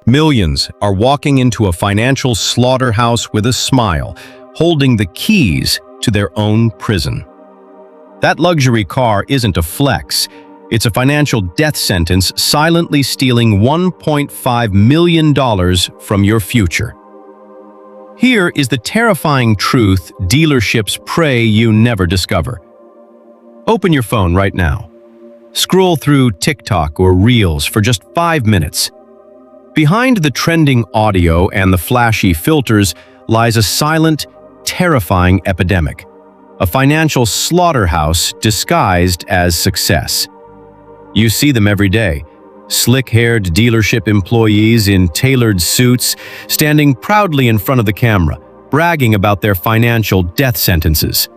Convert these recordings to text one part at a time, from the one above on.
Millions are walking into a financial slaughterhouse with a smile, holding the keys to their own prison. That luxury car isn't a flex. It's a financial death sentence silently stealing $1.5 million from your future. Here is the terrifying truth dealerships pray you never discover. Open your phone right now. Scroll through TikTok or Reels for just 5 minutes. Behind the trending audio and the flashy filters lies a silent, terrifying epidemic, a financial slaughterhouse disguised as success. You see them every day, slick-haired dealership employees in tailored suits standing proudly in front of the camera, bragging about their financial death sentences.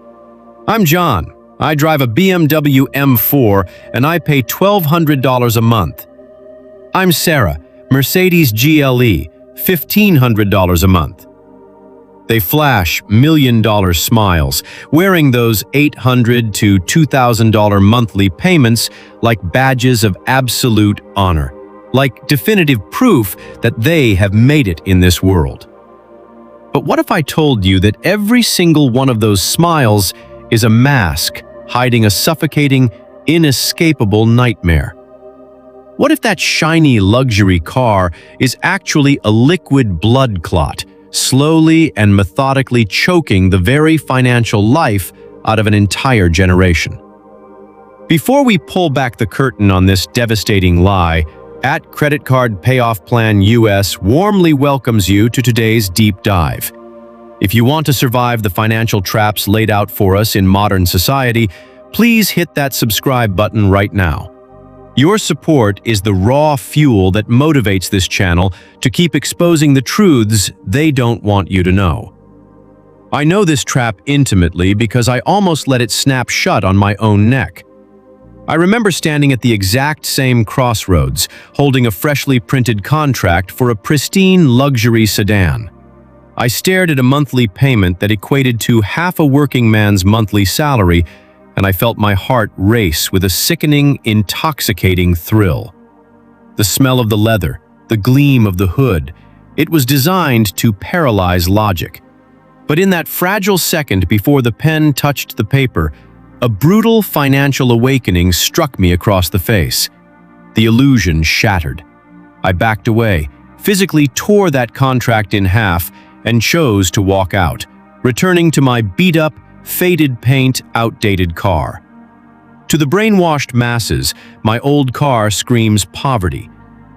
I'm John. I drive a BMW M4 and I pay $1,200 a month. I'm Sarah. Mercedes GLE, $1,500 a month. They flash million-dollar smiles, wearing those $800 to $2,000 monthly payments like badges of absolute honor, like definitive proof that they have made it in this world. But what if I told you that every single one of those smiles is a mask hiding a suffocating, inescapable nightmare? What if that shiny luxury car is actually a liquid blood clot, slowly and methodically choking the very financial life out of an entire generation? Before we pull back the curtain on this devastating lie, at Credit Card Payoff Plan US warmly welcomes you to today's deep dive. If you want to survive the financial traps laid out for us in modern society, please hit that subscribe button right now. Your support is the raw fuel that motivates this channel to keep exposing the truths they don't want you to know. I know this trap intimately because I almost let it snap shut on my own neck. I remember standing at the exact same crossroads, holding a freshly printed contract for a pristine luxury sedan. I stared at a monthly payment that equated to half a working man's monthly salary, and I felt my heart race with a sickening, intoxicating thrill. The smell of the leather, the gleam of the hood, it was designed to paralyze logic. But in that fragile second before the pen touched the paper, a brutal financial awakening struck me across the face. The illusion shattered. I backed away, physically tore that contract in half, and chose to walk out, returning to my beat-up, faded paint, outdated car. To the brainwashed masses, my old car screams poverty,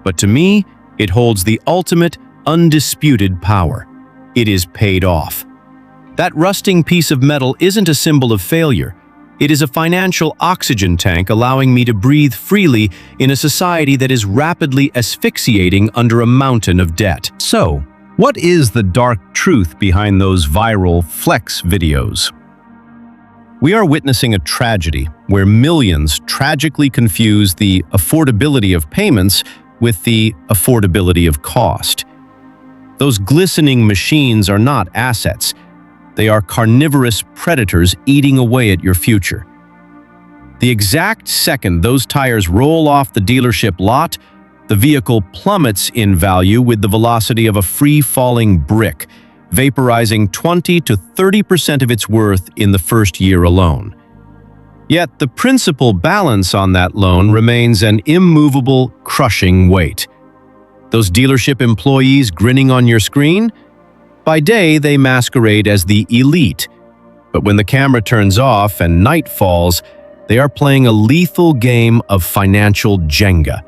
but to me, it holds the ultimate, undisputed power. It is paid off. That rusting piece of metal isn't a symbol of failure. It is a financial oxygen tank allowing me to breathe freely in a society that is rapidly asphyxiating under a mountain of debt. So, what is the dark truth behind those viral flex videos? We are witnessing a tragedy where millions tragically confuse the affordability of payments with the affordability of cost. Those glistening machines are not assets. They are carnivorous predators eating away at your future. The exact second those tires roll off the dealership lot, the vehicle plummets in value with the velocity of a free-falling brick, vaporizing 20 to 30% of its worth in the first year alone. Yet the principal balance on that loan remains an immovable, crushing weight. Those dealership employees grinning on your screen? By day, they masquerade as the elite, but when the camera turns off and night falls, they are playing a lethal game of financial Jenga.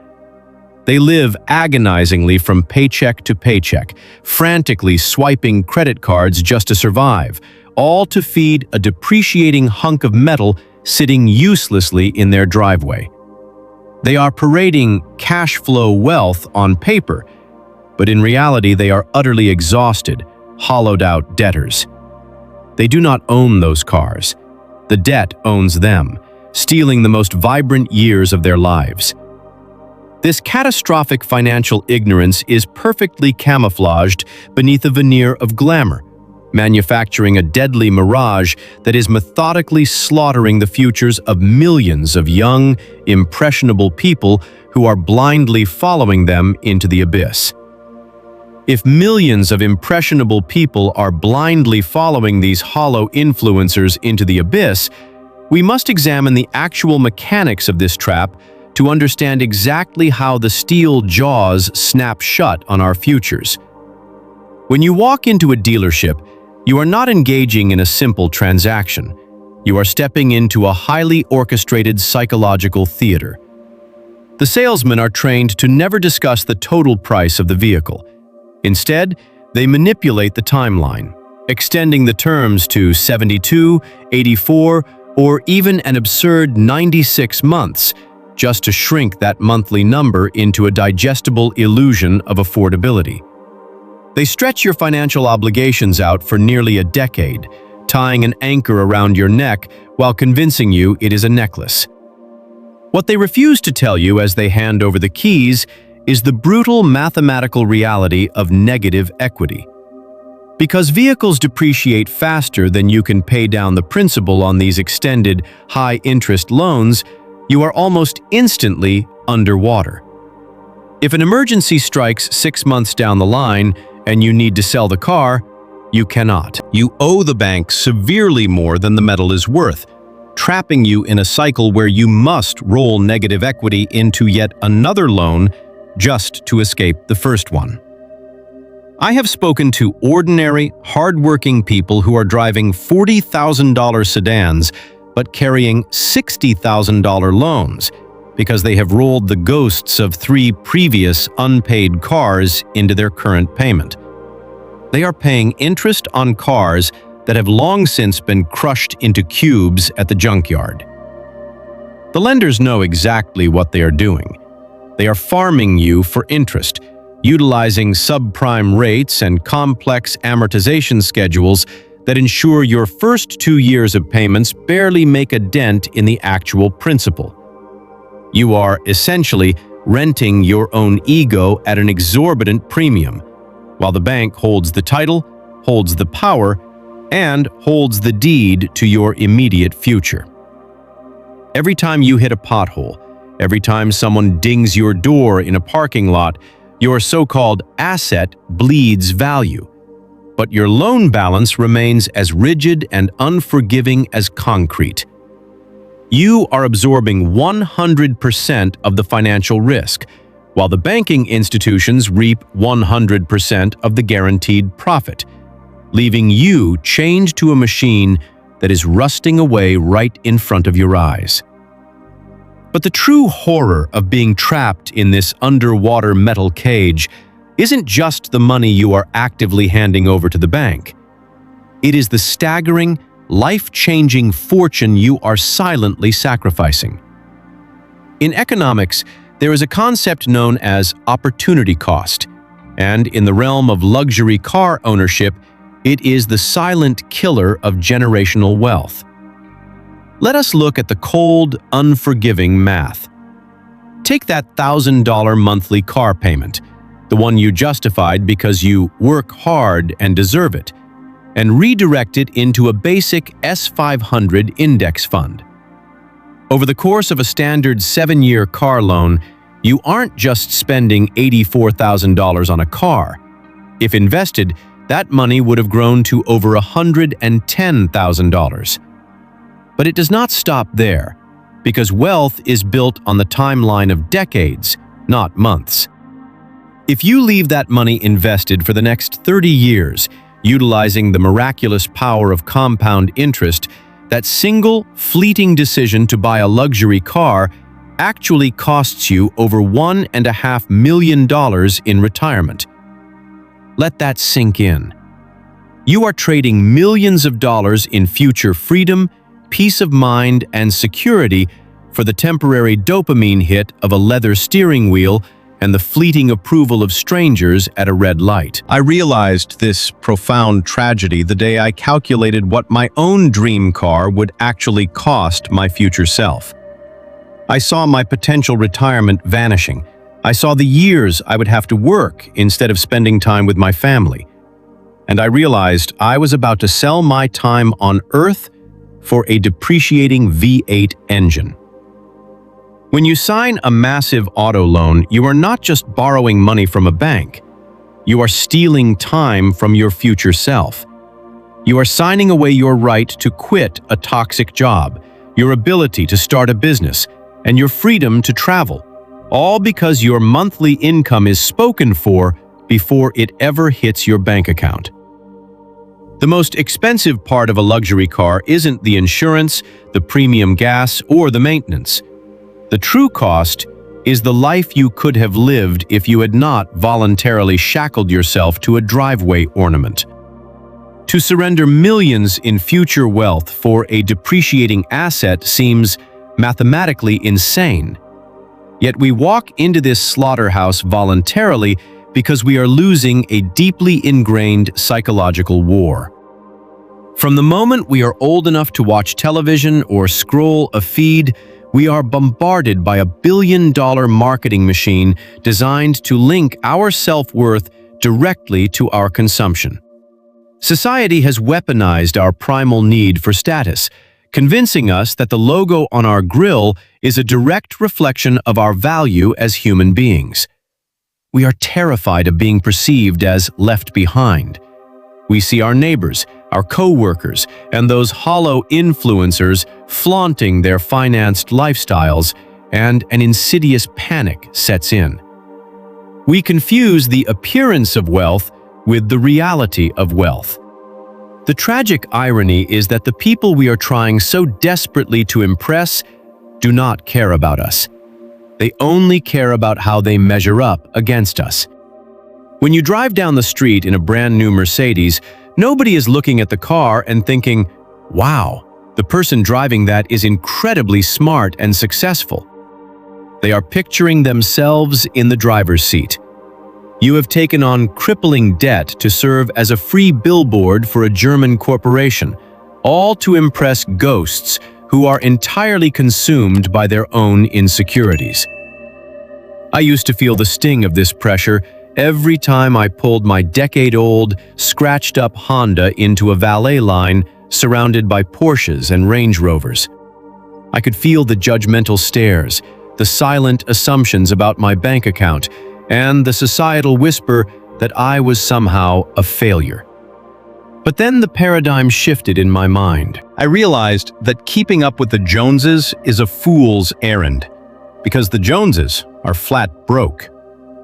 They live agonizingly from paycheck to paycheck, frantically swiping credit cards just to survive, all to feed a depreciating hunk of metal sitting uselessly in their driveway. They are parading cash flow wealth on paper, but in reality they are utterly exhausted, hollowed-out debtors. They do not own those cars. The debt owns them, stealing the most vibrant years of their lives. This catastrophic financial ignorance is perfectly camouflaged beneath a veneer of glamour, manufacturing a deadly mirage that is methodically slaughtering the futures of millions of young, impressionable people who are blindly following them into the abyss. If millions of impressionable people are blindly following these hollow influencers into the abyss, we must examine the actual mechanics of this trap to understand exactly how the steel jaws snap shut on our futures. When you walk into a dealership, you are not engaging in a simple transaction. You are stepping into a highly orchestrated psychological theater. The salesmen are trained to never discuss the total price of the vehicle. Instead, they manipulate the timeline, extending the terms to 72, 84, or even an absurd 96 months, just to shrink that monthly number into a digestible illusion of affordability. They stretch your financial obligations out for nearly a decade, tying an anchor around your neck while convincing you it is a necklace. What they refuse to tell you as they hand over the keys is the brutal mathematical reality of negative equity. Because vehicles depreciate faster than you can pay down the principal on these extended, high-interest loans, you are almost instantly underwater. If an emergency strikes 6 months down the line and you need to sell the car, you cannot. You owe the bank severely more than the metal is worth, trapping you in a cycle where you must roll negative equity into yet another loan just to escape the first one. I have spoken to ordinary, hardworking people who are driving $40,000 sedans but carrying $60,000 loans because they have rolled the ghosts of 3 previous unpaid cars into their current payment. They are paying interest on cars that have long since been crushed into cubes at the junkyard. The lenders know exactly what they are doing. They are farming you for interest, utilizing subprime rates and complex amortization schedules that ensure your first 2 years of payments barely make a dent in the actual principal. You are essentially renting your own ego at an exorbitant premium, while the bank holds the title, holds the power, and holds the deed to your immediate future. Every time you hit a pothole, every time someone dings your door in a parking lot, your so-called asset bleeds value, but your loan balance remains as rigid and unforgiving as concrete. You are absorbing 100% of the financial risk, while the banking institutions reap 100% of the guaranteed profit, leaving you chained to a machine that is rusting away right in front of your eyes. But the true horror of being trapped in this underwater metal cage isn't just the money you are actively handing over to the bank. It is the staggering, life-changing fortune you are silently sacrificing. In economics, there is a concept known as opportunity cost, and in the realm of luxury car ownership, it is the silent killer of generational wealth. Let us look at the cold, unforgiving math. Take that $1,000 monthly car payment, the one you justified because you work hard and deserve it, and redirect it into a basic S500 index fund. Over the course of a standard 7-year car loan, you aren't just spending $84,000 on a car. If invested, that money would have grown to over $110,000. But it does not stop there, because wealth is built on the timeline of decades, not months. If you leave that money invested for the next 30 years, utilizing the miraculous power of compound interest, that single, fleeting decision to buy a luxury car actually costs you over $1.5 million in retirement. Let that sink in. You are trading millions of dollars in future freedom, peace of mind, and security for the temporary dopamine hit of a leather steering wheel and the fleeting approval of strangers at a red light. I realized this profound tragedy the day I calculated what my own dream car would actually cost my future self. I saw my potential retirement vanishing. I saw the years I would have to work instead of spending time with my family. And I realized I was about to sell my time on Earth for a depreciating V8 engine. When you sign a massive auto loan, you are not just borrowing money from a bank. You are stealing time from your future self. You are signing away your right to quit a toxic job, your ability to start a business, and your freedom to travel, all because your monthly income is spoken for before it ever hits your bank account. The most expensive part of a luxury car isn't the insurance, the premium gas, or the maintenance. The true cost is the life you could have lived if you had not voluntarily shackled yourself to a driveway ornament. To surrender millions in future wealth for a depreciating asset seems mathematically insane. Yet we walk into this slaughterhouse voluntarily because we are losing a deeply ingrained psychological war. From the moment we are old enough to watch television or scroll a feed, we are bombarded by a billion-dollar marketing machine designed to link our self-worth directly to our consumption. Society has weaponized our primal need for status, convincing us that the logo on our grill is a direct reflection of our value as human beings. We are terrified of being perceived as left behind. We see our neighbors, our co-workers, and those hollow influencers flaunting their financed lifestyles, and an insidious panic sets in. We confuse the appearance of wealth with the reality of wealth. The tragic irony is that the people we are trying so desperately to impress do not care about us. They only care about how they measure up against us. When you drive down the street in a brand new Mercedes, nobody is looking at the car and thinking, "Wow, the person driving that is incredibly smart and successful." They are picturing themselves in the driver's seat. You have taken on crippling debt to serve as a free billboard for a German corporation, all to impress ghosts who are entirely consumed by their own insecurities. I used to feel the sting of this pressure every time I pulled my decade-old, scratched-up Honda into a valet line surrounded by Porsches and Range Rovers. I could feel the judgmental stares, the silent assumptions about my bank account, and the societal whisper that I was somehow a failure. But then the paradigm shifted in my mind. I realized that keeping up with the Joneses is a fool's errand, because the Joneses are flat broke.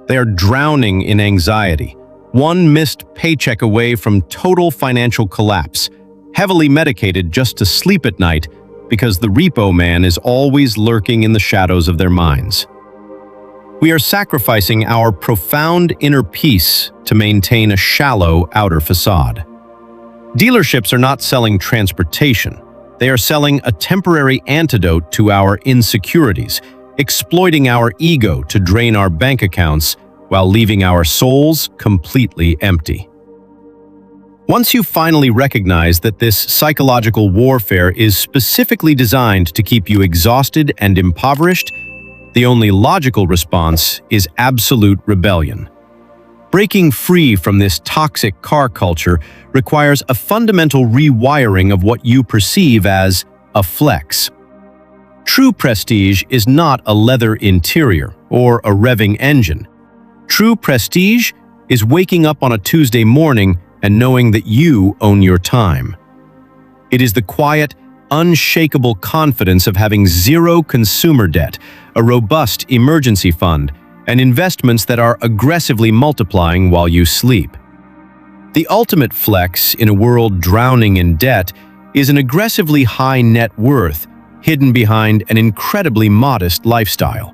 They are drowning in anxiety, one missed paycheck away from total financial collapse, heavily medicated just to sleep at night because the repo man is always lurking in the shadows of their minds. We are sacrificing our profound inner peace to maintain a shallow outer facade. Dealerships are not selling transportation. They are selling a temporary antidote to our insecurities, exploiting our ego to drain our bank accounts while leaving our souls completely empty. Once you finally recognize that this psychological warfare is specifically designed to keep you exhausted and impoverished, the only logical response is absolute rebellion. Breaking free from this toxic car culture requires a fundamental rewiring of what you perceive as a flex. True prestige is not a leather interior or a revving engine. True prestige is waking up on a Tuesday morning and knowing that you own your time. It is the quiet, unshakable confidence of having zero consumer debt, a robust emergency fund, and investments that are aggressively multiplying while you sleep. The ultimate flex in a world drowning in debt is an aggressively high net worth hidden behind an incredibly modest lifestyle.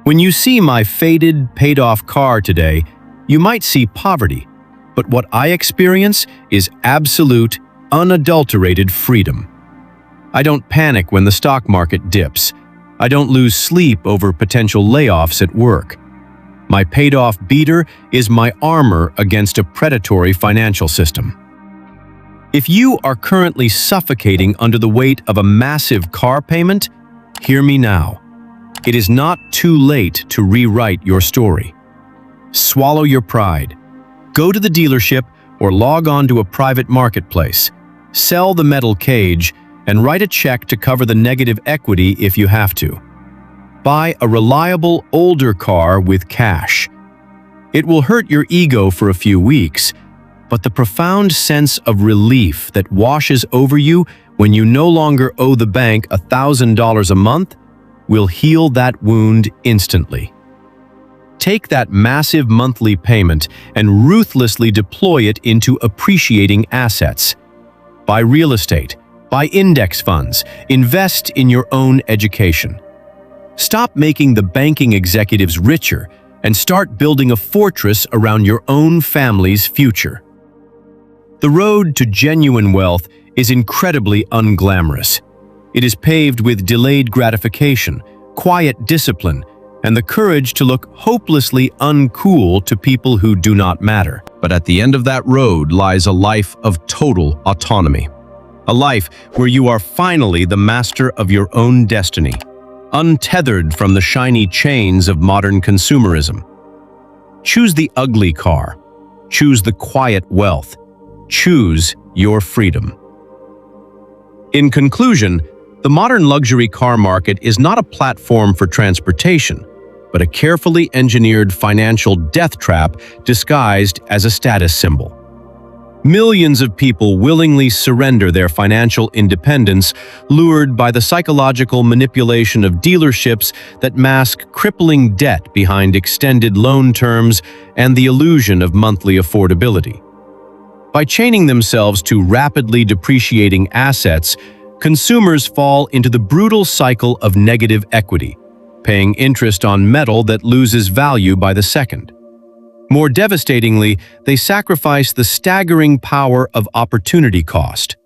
When you see my faded, paid-off car today, you might see poverty, but what I experience is absolute, unadulterated freedom. I don't panic when the stock market dips. I don't lose sleep over potential layoffs at work. My paid-off beater is my armor against a predatory financial system. If you are currently suffocating under the weight of a massive car payment, hear me now. It is not too late to rewrite your story. Swallow your pride. Go to the dealership or log on to a private marketplace. Sell the metal cage and write a check to cover the negative equity if you have to. Buy a reliable, older car with cash. It will hurt your ego for a few weeks, but the profound sense of relief that washes over you when you no longer owe the bank $1,000 a month will heal that wound instantly. Take that massive monthly payment and ruthlessly deploy it into appreciating assets. Buy real estate, buy index funds, invest in your own education. Stop making the banking executives richer and start building a fortress around your own family's future. The road to genuine wealth is incredibly unglamorous. It is paved with delayed gratification, quiet discipline, and the courage to look hopelessly uncool to people who do not matter. But at the end of that road lies a life of total autonomy. A life where you are finally the master of your own destiny, untethered from the shiny chains of modern consumerism. Choose the ugly car. Choose the quiet wealth. Choose your freedom. In conclusion, the modern luxury car market is not a platform for transportation, but a carefully engineered financial death trap disguised as a status symbol. Millions of people willingly surrender their financial independence, lured by the psychological manipulation of dealerships that mask crippling debt behind extended loan terms and the illusion of monthly affordability. By chaining themselves to rapidly depreciating assets, consumers fall into the brutal cycle of negative equity, paying interest on metal that loses value by the second. More devastatingly, they sacrifice the staggering power of opportunity cost.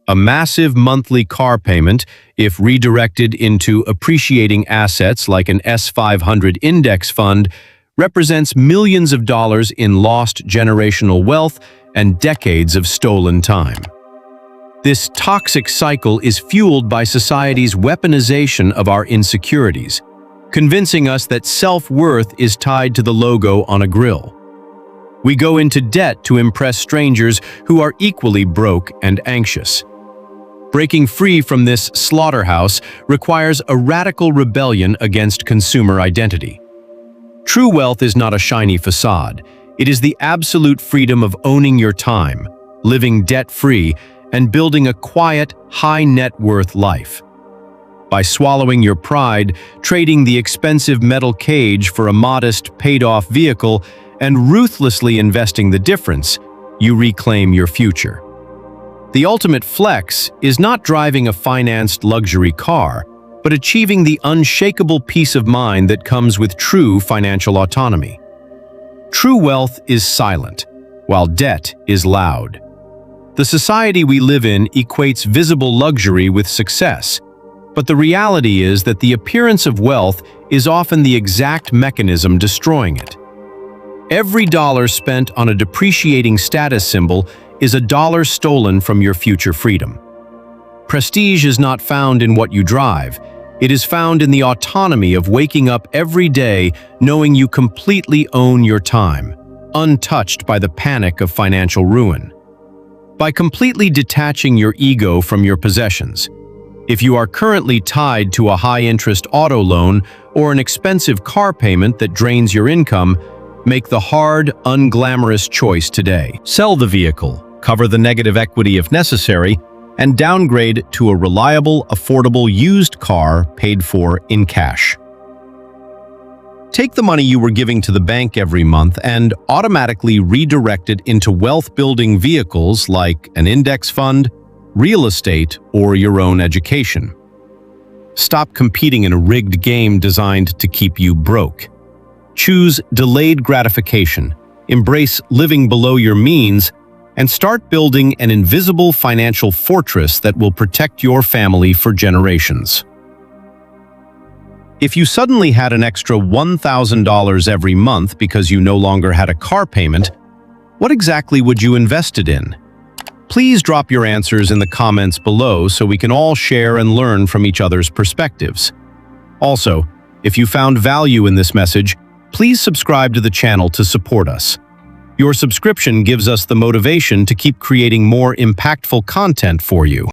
A massive monthly car payment, if redirected into appreciating assets like an S500 index fund, represents millions of dollars in lost generational wealth and decades of stolen time. This toxic cycle is fueled by society's weaponization of our insecurities, convincing us that self-worth is tied to the logo on a grill. We go into debt to impress strangers who are equally broke and anxious. Breaking free from this slaughterhouse requires a radical rebellion against consumer identity. True wealth is not a shiny facade. It is the absolute freedom of owning your time, living debt-free, and building a quiet, high-net-worth life. By swallowing your pride, trading the expensive metal cage for a modest, paid-off vehicle, and ruthlessly investing the difference, you reclaim your future. The ultimate flex is not driving a financed luxury car, but achieving the unshakable peace of mind that comes with true financial autonomy. True wealth is silent, while debt is loud. The society we live in equates visible luxury with success, but the reality is that the appearance of wealth is often the exact mechanism destroying it. Every dollar spent on a depreciating status symbol is a dollar stolen from your future freedom. Prestige is not found in what you drive. It is found in the autonomy of waking up every day knowing you completely own your time, untouched by the panic of financial ruin. By completely detaching your ego from your possessions, if you are currently tied to a high-interest auto loan or an expensive car payment that drains your income, make the hard, unglamorous choice today. Sell the vehicle, cover the negative equity if necessary, and downgrade to a reliable, affordable used car paid for in cash. Take the money you were giving to the bank every month and automatically redirect it into wealth-building vehicles like an index fund, real estate, or your own education. Stop competing in a rigged game designed to keep you broke. Choose delayed gratification, embrace living below your means, and start building an invisible financial fortress that will protect your family for generations. If you suddenly had an extra $1,000 every month because you no longer had a car payment, what exactly would you invest it in? Please drop your answers in the comments below so we can all share and learn from each other's perspectives. Also, if you found value in this message, please subscribe to the channel to support us. Your subscription gives us the motivation to keep creating more impactful content for you.